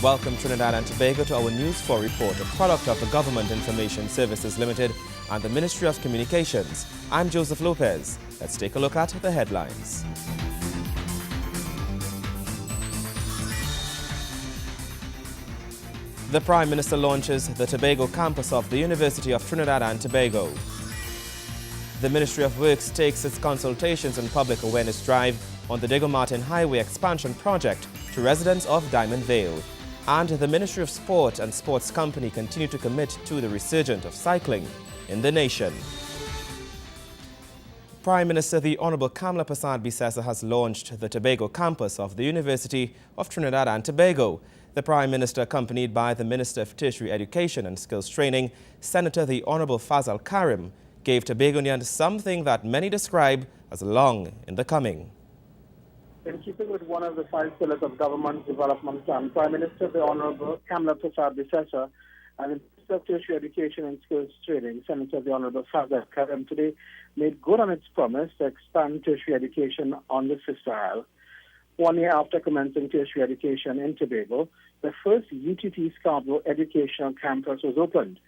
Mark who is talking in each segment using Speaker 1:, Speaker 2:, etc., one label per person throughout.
Speaker 1: Welcome Trinidad and Tobago to our News 4 report, a product of the Government Information Services Limited and the Ministry of Communications. I'm Joseph Lopez. Let's take a look at the headlines. The Prime Minister launches the Tobago campus of the University of Trinidad and Tobago. The Ministry of Works takes its consultations and public awareness drive on the Diego Martin Highway expansion project to residents of Diamond Vale. And the Ministry of Sport and Sports Company continue to commit to the resurgence of cycling in the nation. Prime Minister the Honorable Kamla Persad-Bissessor has launched the Tobago campus of the University of Trinidad and Tobago. The Prime Minister, accompanied by the Minister of Tertiary Education and Skills Training, Senator the Honorable Fazal Karim, gave Tobagonians something that many describe as long in the coming.
Speaker 2: In keeping with one of the 5 pillars of government development plan, Prime Minister the Honorable Kamla Persad-Bissessor and the Minister of Tertiary Education and Skills Training, Senator the Honorable Fazal Karim, today made good on its promise to expand tertiary education on the Sister Isle. 1 year after commencing tertiary education in Tobago, the first UTT Scarborough Educational Campus was opened.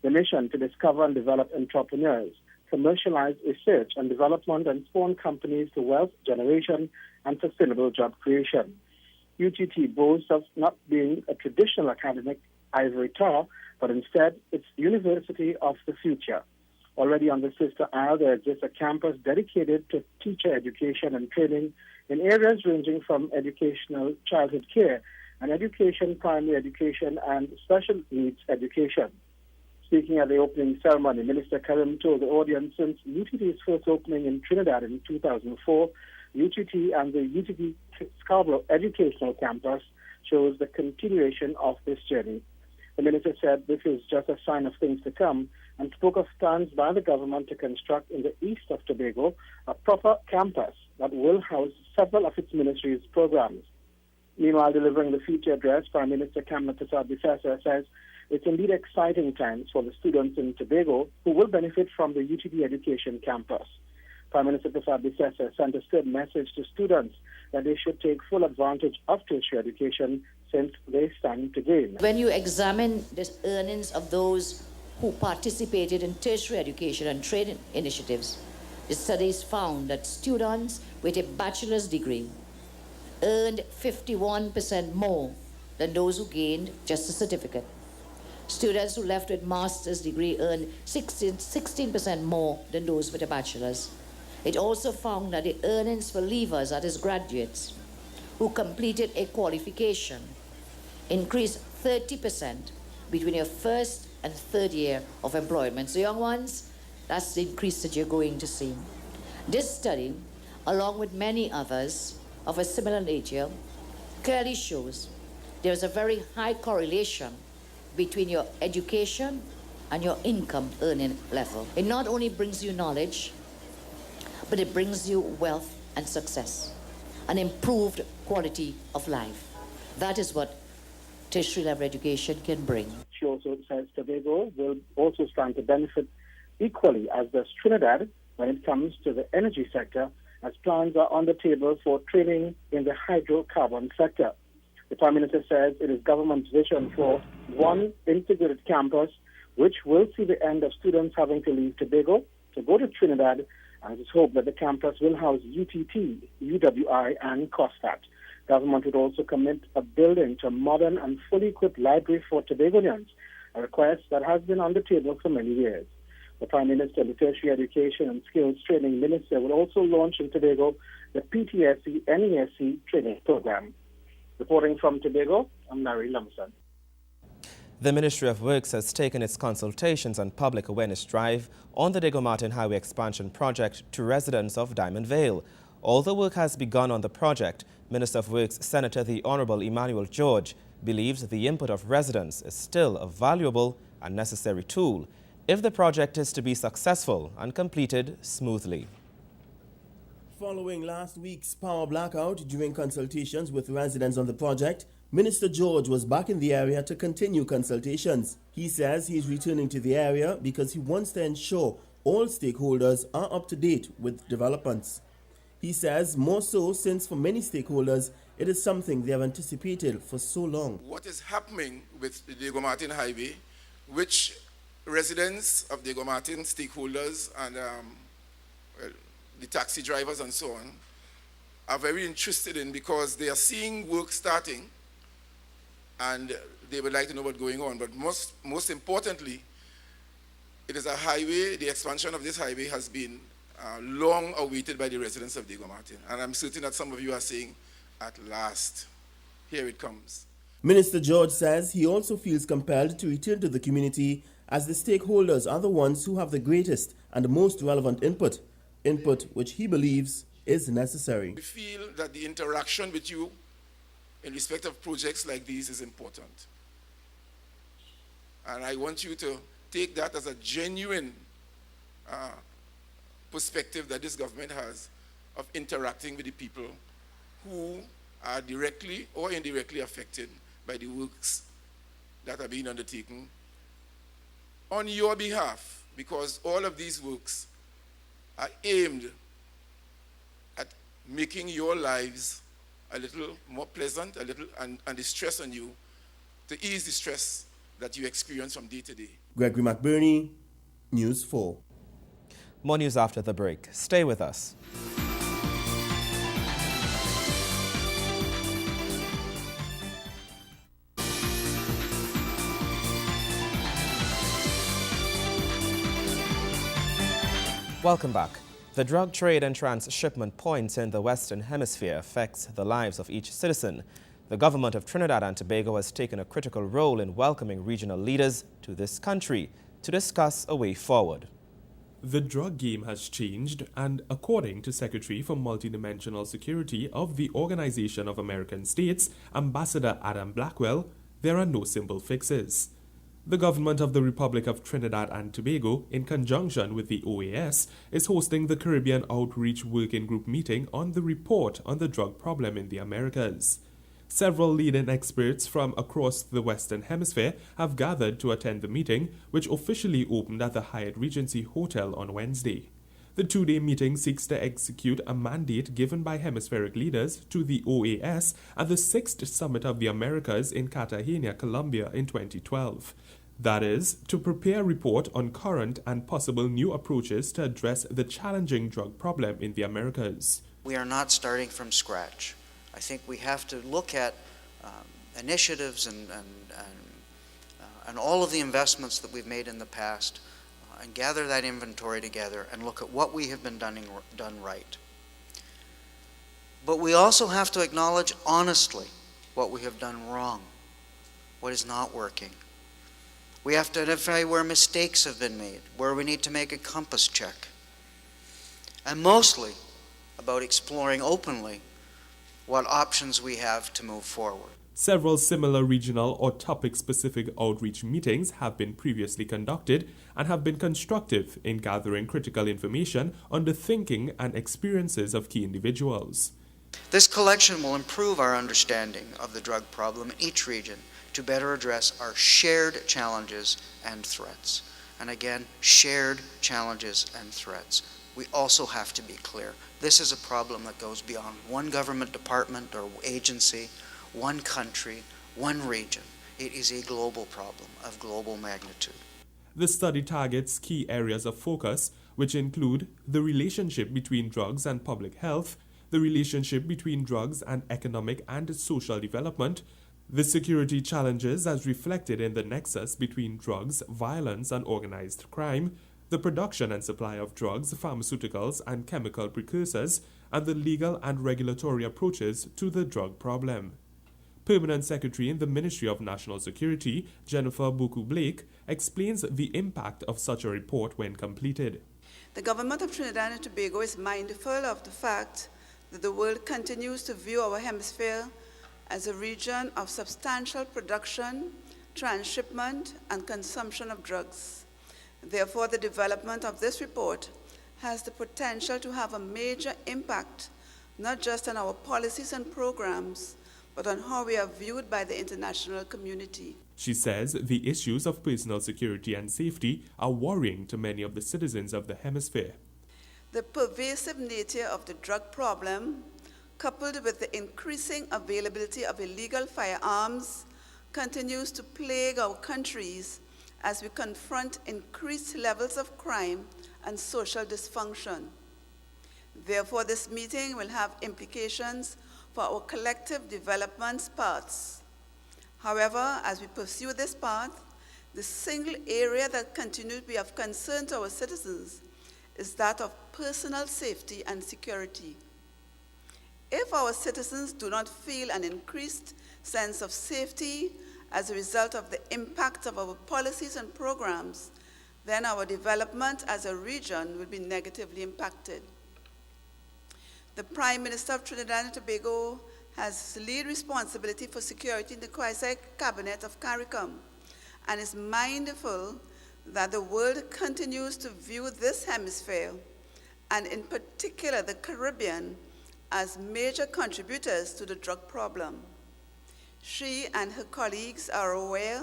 Speaker 2: The mission to discover and develop entrepreneurs, commercialize research and development, and spawn companies to wealth generation and sustainable job creation. UTT boasts of not being a traditional academic ivory tower, but instead it's university of the future. Already on the Sister Isle, there exists a campus dedicated to teacher education and training in areas ranging from educational childhood care and education, primary education, and special needs education. Speaking at the opening ceremony, Minister Karim told the audience since UTT's first opening in Trinidad in 2004, UTT and the UTT Scarborough Educational Campus shows the continuation of this journey. The minister said this is just a sign of things to come and spoke of plans by the government to construct in the east of Tobago a proper campus that will house several of its ministry's programs. Meanwhile, delivering the feature address, Prime Minister Kamla Persad-Bissessor says it's indeed exciting times for the students in Tobago who will benefit from the UTT Education Campus. Prime Minister Persad-Bissessor sent a stern message to students that they should take full advantage of tertiary education since they stand to gain.
Speaker 3: When you examine the earnings of those who participated in tertiary education and training initiatives, the studies found that students with a bachelor's degree earned 51% more than those who gained just a certificate. Students who left with master's degree earned 16% more than those with a bachelor's. It also found that the earnings for leavers, that is graduates, who completed a qualification increased 30% between your first and third year of employment. So young ones, that's the increase that you're going to see. This study, along with many others of a similar nature, clearly shows there's a very high correlation between your education and your income earning level. It not only brings you knowledge, but it brings you wealth and success, an improved quality of life. That is what tertiary level education can bring.
Speaker 2: She also says Tobago will also stand to benefit equally as does Trinidad when it comes to the energy sector, as plans are on the table for training in the hydrocarbon sector. The Prime Minister says it is government's vision for one integrated campus, which will see the end of students having to leave Tobago to go to Trinidad, and it is hoped that the campus will house UTT, UWI, and COSTAT. Government would also commit a building to a modern and fully equipped library for Tobagonians, a request that has been on the table for many years. The Prime Minister, the Tertiary Education and Skills Training Minister, will also launch in Tobago the PTSC NESC training program. Reporting from Tobago, I'm Larry Lumsden.
Speaker 1: The Ministry of Works has taken its consultations and public awareness drive on the Diego Martin Highway expansion project to residents of Diamond Vale. Although work has begun on the project, Minister of Works Senator the Honorable Emmanuel George believes the input of residents is still a valuable and necessary tool if the project is to be successful and completed smoothly.
Speaker 4: Following last week's power blackout during consultations with residents on the project, Minister George was back in the area to continue consultations. He says he is returning to the area because he wants to ensure all stakeholders are up to date with developments. He says more so since for many stakeholders, It is something they have anticipated for so long.
Speaker 5: What is happening with the Diego Martin Highway, which residents of Diego Martin, stakeholders, and the taxi drivers and so on are very interested in, because they are seeing work starting and they would like to know what's going on. But most importantly, it is a highway. The expansion of this highway has been long awaited by the residents of Diego Martin. And I'm certain that some of you are saying, at last, here it comes.
Speaker 4: Minister George says he also feels compelled to return to the community, as the stakeholders are the ones who have the greatest and most relevant input which he believes is necessary.
Speaker 5: We feel that the interaction with you in respect of projects like these is important. And I want you to take that as a genuine perspective that this government has of interacting with the people who are directly or indirectly affected by the works that are being undertaken on your behalf, because all of these works are aimed at making your lives a little more pleasant, and the stress on you, to ease the stress that you experience from day to day.
Speaker 4: Gregory McBurney, News 4.
Speaker 1: More news after the break. Stay with us. Welcome back. The drug trade and transshipment points in the Western Hemisphere affects the lives of each citizen. The government of Trinidad and Tobago has taken a critical role in welcoming regional leaders to this country to discuss a way forward.
Speaker 6: The drug game has changed, and according to Secretary for Multidimensional Security of the Organization of American States, Ambassador Adam Blackwell, there are no simple fixes. The government of the Republic of Trinidad and Tobago, in conjunction with the OAS, is hosting the Caribbean Outreach Working Group meeting on the report on the drug problem in the Americas. Several leading experts from across the Western Hemisphere have gathered to attend the meeting, which officially opened at the Hyatt Regency Hotel on Wednesday. The two-day meeting seeks to execute a mandate given by hemispheric leaders to the OAS at the 6th Summit of the Americas in Cartagena, Colombia in 2012. That is, to prepare a report on current and possible new approaches to address the challenging drug problem in the Americas.
Speaker 7: We are not starting from scratch. I think we have to look at initiatives and all of the investments that we've made in the past and gather that inventory together and look at what we have been done right. But we also have to acknowledge honestly what we have done wrong, what is not working. We have to identify where mistakes have been made, where we need to make a compass check. And mostly about exploring openly what options we have to move forward.
Speaker 6: Several similar regional or topic-specific outreach meetings have been previously conducted and have been constructive in gathering critical information on the thinking and experiences of key individuals.
Speaker 7: This collection will improve our understanding of the drug problem in each region to better address our shared challenges and threats. And again, shared challenges and threats. We also have to be clear. This is a problem that goes beyond one government department or agency, one country, one region. It is a global problem of global magnitude.
Speaker 6: The study targets key areas of focus, which include the relationship between drugs and public health, the relationship between drugs and economic and social development, the security challenges as reflected in the nexus between drugs, violence, and organized crime, the production and supply of drugs, pharmaceuticals, and chemical precursors, and the legal and regulatory approaches to the drug problem. Permanent Secretary in the Ministry of National Security, Jennifer Buku-Blake, explains the impact of such a report when completed.
Speaker 8: The government of Trinidad and Tobago is mindful of the fact that the world continues to view our hemisphere as a region of substantial production, transshipment, and consumption of drugs. Therefore, the development of this report has the potential to have a major impact, not just on our policies and programs, but on how we are viewed by the international community.
Speaker 6: She says the issues of personal security and safety are worrying to many of the citizens of the hemisphere.
Speaker 8: The pervasive nature of the drug problem coupled with the increasing availability of illegal firearms, continues to plague our countries as we confront increased levels of crime and social dysfunction. Therefore, this meeting will have implications for our collective development paths. However, as we pursue this path, the single area that continues to be of concern to our citizens is that of personal safety and security. If our citizens do not feel an increased sense of safety as a result of the impact of our policies and programs, then our development as a region will be negatively impacted. The Prime Minister of Trinidad and Tobago has lead responsibility for security in the quasi-cabinet of CARICOM and is mindful that the world continues to view this hemisphere, and in particular the Caribbean, as major contributors to the drug problem. She and her colleagues are aware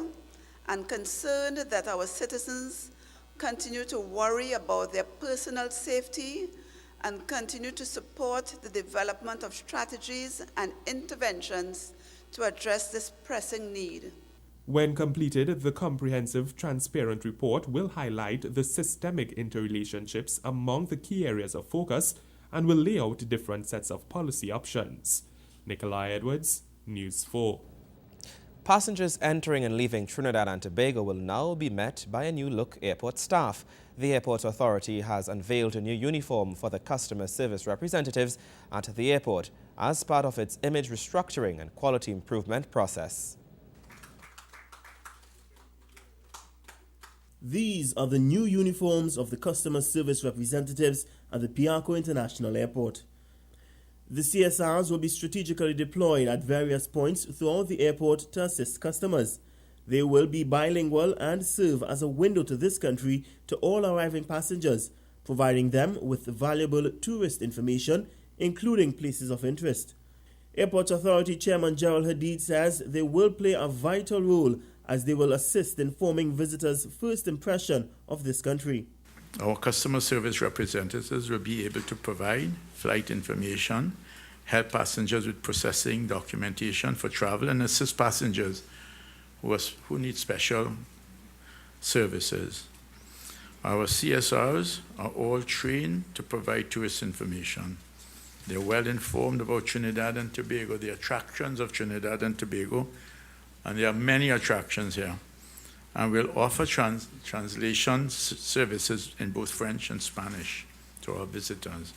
Speaker 8: and concerned that our citizens continue to worry about their personal safety and continue to support the development of strategies and interventions to address this pressing need.
Speaker 6: When completed, the comprehensive, transparent report will highlight the systemic interrelationships among the key areas of focus and will lay out different sets of policy options. Nikolai Edwards, News 4.
Speaker 1: Passengers entering and leaving Trinidad and Tobago will now be met by a new-look airport staff. The Airport Authority has unveiled a new uniform for the customer service representatives at the airport as part of its image restructuring and quality improvement process.
Speaker 4: These are the new uniforms of the customer service representatives at the Piarco International Airport. The CSRs will be strategically deployed at various points throughout the airport to assist customers. They will be bilingual and serve as a window to this country to all arriving passengers, providing them with valuable tourist information, including places of interest. Airport Authority Chairman Gerald Hadid says they will play a vital role as they will assist in forming visitors' first impression of this country.
Speaker 9: Our customer service representatives will be able to provide flight information, help passengers with processing documentation for travel, and assist passengers who need special services. Our CSRs are all trained to provide tourist information. They're well informed about Trinidad and Tobago, the attractions of Trinidad and Tobago, and there are many attractions here. And we'll offer translation services in both French and Spanish to our visitors.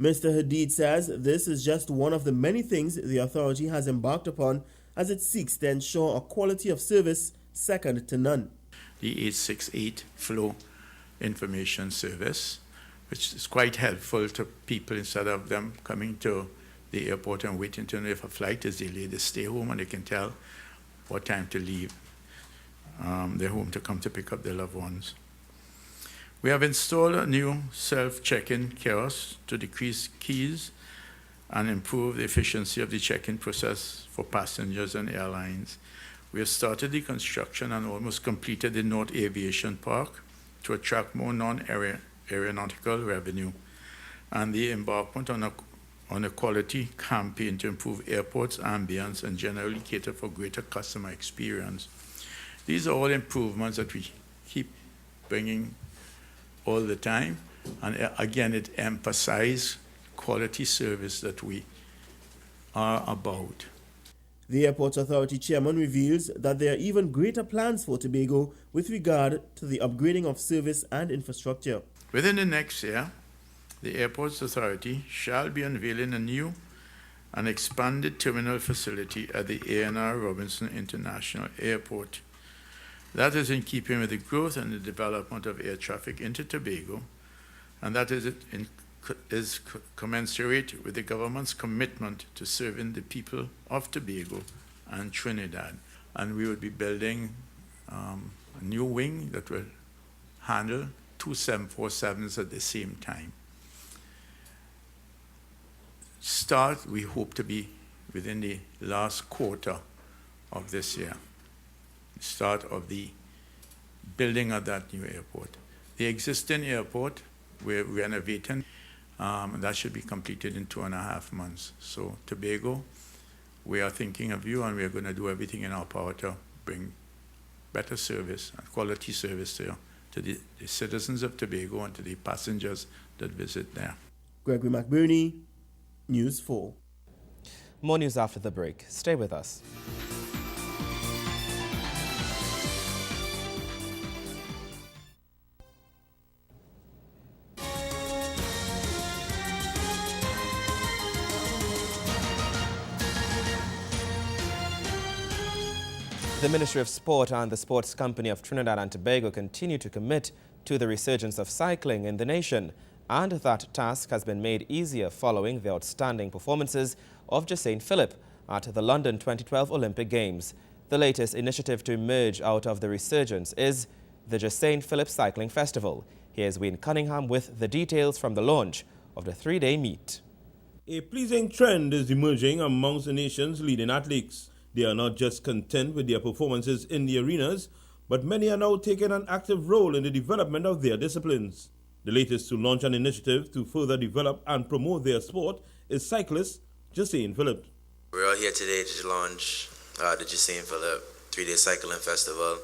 Speaker 4: Mr. Hadid says this is just one of the many things the authority has embarked upon as it seeks to ensure a quality of service second to none.
Speaker 9: The 868 Flow Information Service, which is quite helpful to people instead of them coming to the airport and waiting to know if a flight is delayed. They stay home and they can tell what time to leave their home to come to pick up their loved ones. We have installed a new self-check-in kiosk to decrease queues and improve the efficiency of the check-in process for passengers and airlines. We have started the construction and almost completed the North Aviation Park to attract more non-aeronautical revenue, and the embarkment on a quality campaign to improve airports' ambience and generally cater for greater customer experience. These are all improvements that we keep bringing all the time, and again, it emphasizes quality service that we are about.
Speaker 4: The Airport Authority Chairman reveals that there are even greater plans for Tobago with regard to the upgrading of service and infrastructure.
Speaker 9: Within the next year, the Airports Authority shall be unveiling a new and expanded terminal facility at the A&R Robinson International Airport. That is in keeping with the growth and the development of air traffic into Tobago, and that is commensurate with the government's commitment to serving the people of Tobago and Trinidad. And we will be building a new wing that will handle 2 747s at the same time. We hope to be within the last quarter of this year. Start of the building of that new airport. The existing airport, we're renovating, And that should be completed in 2.5 months. So Tobago, we are thinking of you, and we are going to do everything in our power to bring better service and quality service to the citizens of Tobago and to the passengers that visit there.
Speaker 4: Gregory McBurney, News 4.
Speaker 1: More news after the break. Stay with us. The Ministry of Sport and the Sports Company of Trinidad and Tobago continue to commit to the resurgence of cycling in the nation, and that task has been made easier following the outstanding performances of Jacine Phillip at the London 2012 Olympic Games. The latest initiative to emerge out of the resurgence is the Jacine Phillip Cycling Festival. Here's Wayne Cunningham with the details from the launch of the 3-day meet.
Speaker 10: A pleasing trend is emerging amongst the nation's leading athletes. They are not just content with their performances in the arenas, but many are now taking an active role in the development of their disciplines. The latest to launch an initiative to further develop and promote their sport is cyclist Jacine Phillip.
Speaker 11: We're all here today to launch the Jacine Phillip 3-day cycling festival.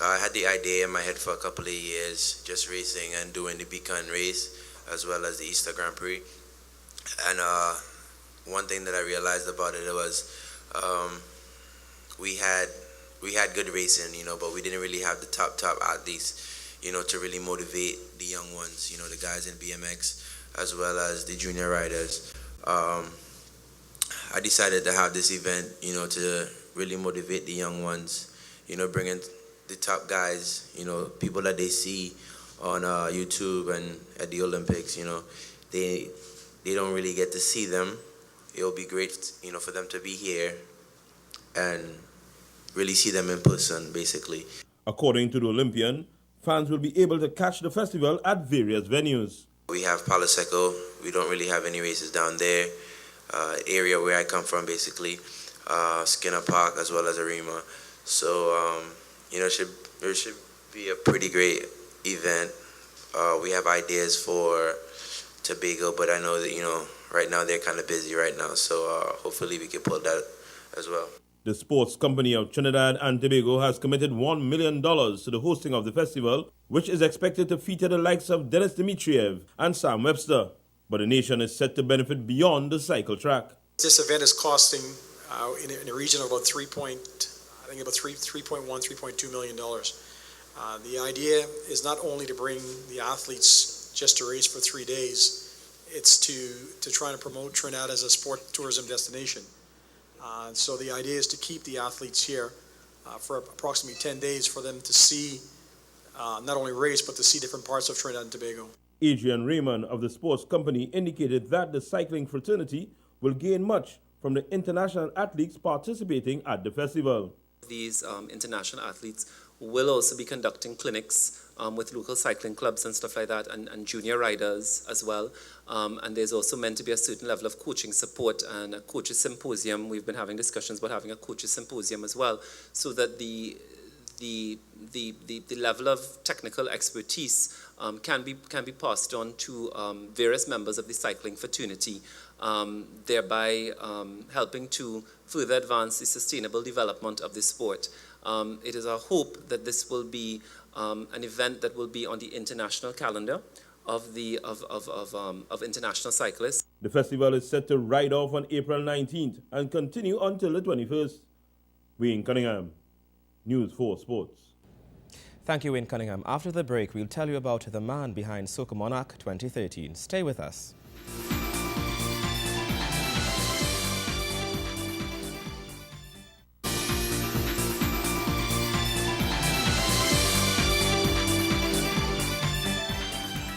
Speaker 11: I had the idea in my head for a couple of years, just racing and doing the Beacon race as well as the Easter Grand Prix. And one thing that I realized about it was we had good racing, but we didn't really have the top athletes, to really motivate the young ones, the guys in BMX as well as the junior riders. I decided to have this event, to really motivate the young ones, bringing the top guys, people that they see on YouTube and at the Olympics, they don't really get to see them. It'll be great, for them to be here and really see them in person, basically.
Speaker 10: According to the Olympian, fans will be able to catch the festival at various venues.
Speaker 11: We have Palo Seco. We don't really have any races down there. Area where I come from, basically. Skinner Park as well as Arima. So, it should be a pretty great event. We have ideas for Tobago, but I know that, right now they're kind of busy right now. So hopefully we can pull that as well.
Speaker 10: The Sports Company of Trinidad and Tobago has committed $1 million to the hosting of the festival, which is expected to feature the likes of Dennis Dimitriev and Sam Webster. But the nation is set to benefit beyond the cycle track.
Speaker 12: This event is costing in a region of about $3.1, $3.2 million. The idea is not only to bring the athletes just to race for 3 days, it's to try and promote Trinidad as a sport tourism destination. So the idea is to keep the athletes here for approximately 10 days for them to see, not only race, but to see different parts of Trinidad and Tobago.
Speaker 10: Adrian Raymond of the Sports Company indicated that the cycling fraternity will gain much from the international athletes participating at the festival.
Speaker 13: These international athletes will also be conducting clinics with local cycling clubs and stuff like that, and junior riders as well. And there's also meant to be a certain level of coaching support and a coaches symposium. We've been having discussions about having a coaches symposium as well, so that the level of technical expertise can be passed on to various members of the cycling fraternity, thereby helping to further advance the sustainable development of the sport. It is our hope that this will be an event that will be on the international calendar of international cyclists.
Speaker 10: The festival is set to ride off on April 19th and continue until the 21st. Wayne Cunningham, News 4 Sports.
Speaker 1: Thank you, Wayne Cunningham. After the break, we'll tell you about the man behind Soca Monarch 2013. Stay with us.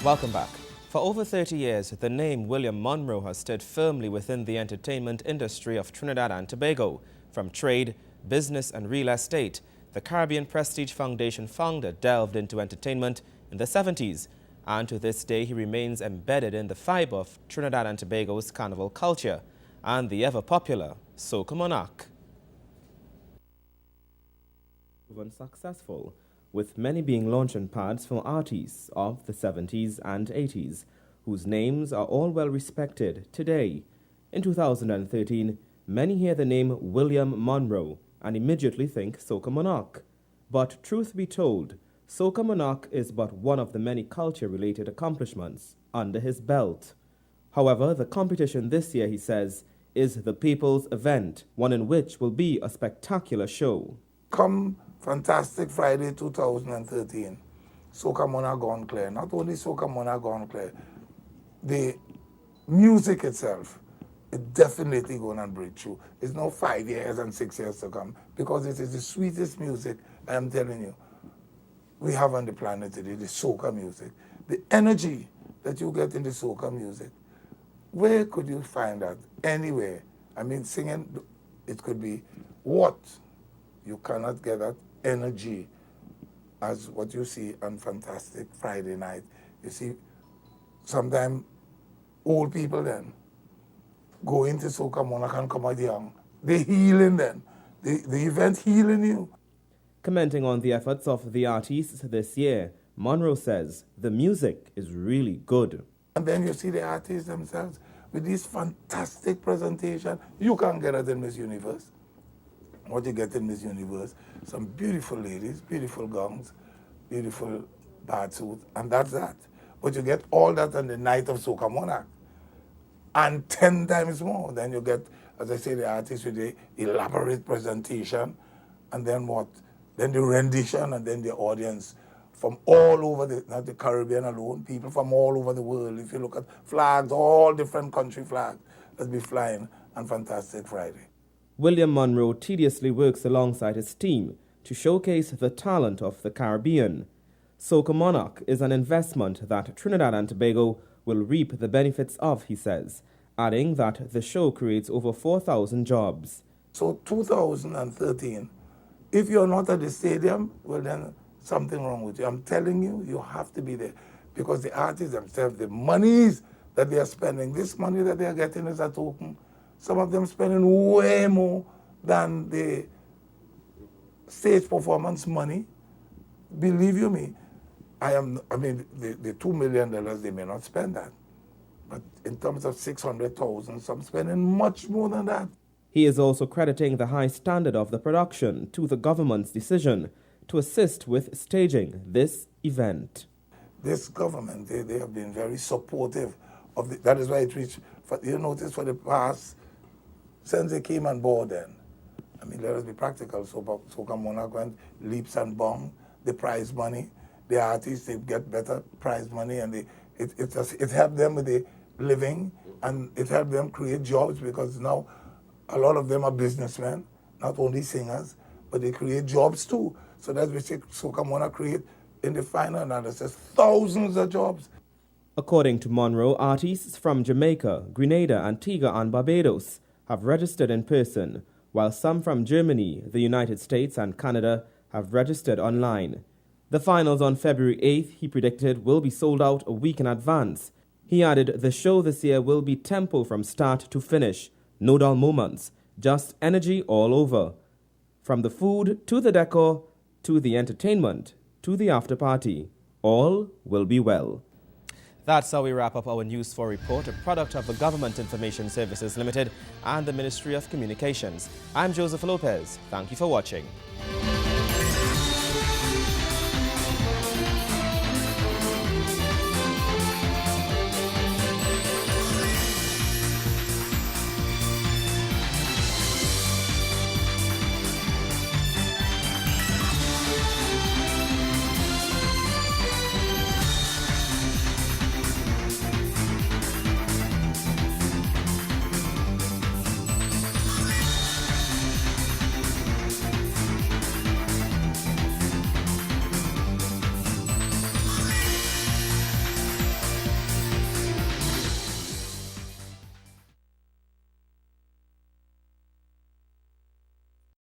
Speaker 1: Welcome back. For over 30 years, the name William Monroe has stood firmly within the entertainment industry of Trinidad and Tobago. From trade, business and real estate, the Caribbean Prestige Foundation founder delved into entertainment in the 70s, and to this day he remains embedded in the fibre of Trinidad and Tobago's carnival culture and the ever-popular Soca Monarch. Proven successful, with many being launching pads for artists of the 70s and 80s whose names are all well respected today. In 2013, many hear the name William Monroe and immediately think Soca Monarch. But truth be told, Soca Monarch is but one of the many culture-related accomplishments under his belt. However, the competition this year, he says, is the people's event, one in which will be a spectacular show.
Speaker 14: Come Fantastic Friday 2013, Soca Monarch Gone Clear. Not only Soca Monarch Gone Clear, the music itself, it definitely going to break through. It's not 5 years and 6 years to come, because it is the sweetest music, I am telling you, we have on the planet today, the soca music. The energy that you get in the soca music, where could you find that? Anywhere. I mean, singing, it could be what? You cannot get that energy as what you see on Fantastic Friday night. You see, sometimes old people then go into Soca Monarch and come out young. They're healing then. The event healing you.
Speaker 1: Commenting on the efforts of the artists this year, Monroe says the music is really good.
Speaker 14: And then you see the artists themselves with this fantastic presentation. You can't get it in Miss Universe. What you get in Miss Universe, some beautiful ladies, beautiful gowns, beautiful bad suits, and that's that. But you get all that on the night of Soca Monarch. And 10 times more. Then you get, as I say, the artists with the elaborate presentation, and then what? Then the rendition, and then the audience from all over, not the Caribbean alone, people from all over the world. If you look at flags, all different country flags that be flying on Fantastic Friday.
Speaker 1: William Monroe tediously works alongside his team to showcase the talent of the Caribbean. Soca Monarch is an investment that Trinidad and Tobago will reap the benefits of, he says, adding that the show creates over 4,000 jobs.
Speaker 14: So 2013, if you're not at the stadium, well then something wrong with you. I'm telling you, you have to be there, because the artists themselves, the monies that they are spending, this money that they are getting is a token. Some of them spending way more than the stage performance money. Believe you me, the $2 million, they may not spend that. But in terms of 600,000, some spending much more than that.
Speaker 1: He is also crediting the high standard of the production to the government's decision to assist with staging this event.
Speaker 14: This government, they have been very supportive of that is why it reached, you notice for the past, since they came on board then, I mean, let us be practical, Soca Monarch went leaps and bounds, the prize money, the artists, they get better prize money, and it helped them with the living, and it helped them create jobs, because now a lot of them are businessmen, not only singers, but they create jobs too. So that's what Soca Monarch create, in the final analysis, thousands of jobs.
Speaker 1: According to Monroe, artists from Jamaica, Grenada, Antigua and Barbados have registered in person, while some from Germany, the United States and Canada have registered online. The finals on February 8th, he predicted, will be sold out a week in advance. He added the show this year will be tempo from start to finish, no dull moments, just energy all over. From the food to the decor, to the entertainment, to the after party, all will be well. That's how we wrap up our News 4 report, a product of the Government Information Services Limited and the Ministry of Communications. I'm Joseph Lopez. Thank you for watching.